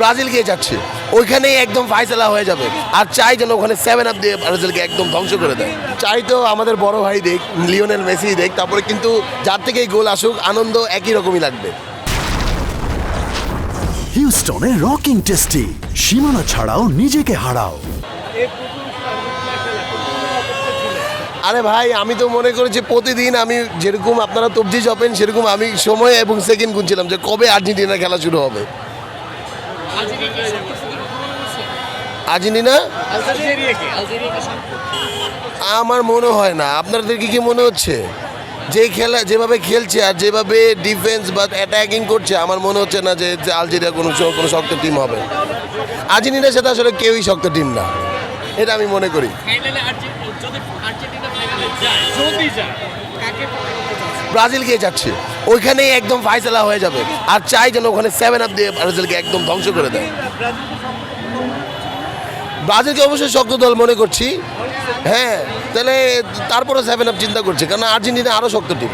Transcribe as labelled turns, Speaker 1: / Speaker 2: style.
Speaker 1: ব্রাজিলকে যাচ্ছে ওইখানেই একদম ফাইসালা হয়ে যাবে। আর চাই যেন ওখানে 7 আপ দিয়ে ব্রাজিলকে একদম ধ্বংস করে দেয়। চাই তো আমাদের বড় ভাই দেখ, লিওনেল মেসি দেখ, তারপরে কিন্তু যার থেকেই গোল আসুক আনন্দ একই রকমই লাগবে।
Speaker 2: হিউস্টনে রকিং টেস্টি, সীমানা ছাড়াও নিজেকে হারাও।
Speaker 1: আরে ভাই, আমি তো মনে করেছি প্রতিদিন আমি যেরকম আপনারা তবজি জপেন সেরকম আমি সময় এবং সেকেন্ড গুনছিলাম যে কবে আর্জেন্টিনা খেলা শুরু হবে। আর্জেন্টিনা আমার মনে হয় না। আপনাদের কি মনে হচ্ছে যে খেলা যেভাবে খেলছে আর যেভাবে ডিফেন্স বা অ্যাটাকিং করছে, আমার মনে হচ্ছে না যে আলজেরিয়া কোনো শক্ত টিম হবে। আর্জেন্টিনার সাথে আসলে কেউই শক্ত টিম না, এটা আমি মনে করি। ব্রাজিলকে যাচ্ছে ওইখানেই একদম ফাইসালা হয়ে যাবে। আর চাই যেন ওখানে 7 আপ দিয়ে ব্রাজিলকে একদম ধ্বংস করে দেয়। ব্রাজিলকে অবশ্যই শক্ত দল মনে করছি, হ্যাঁ, তাহলে তারপরে 7 আপ চিন্তা করছে, কারণ আর্জেন্টিনা আরও শক্ত টিম।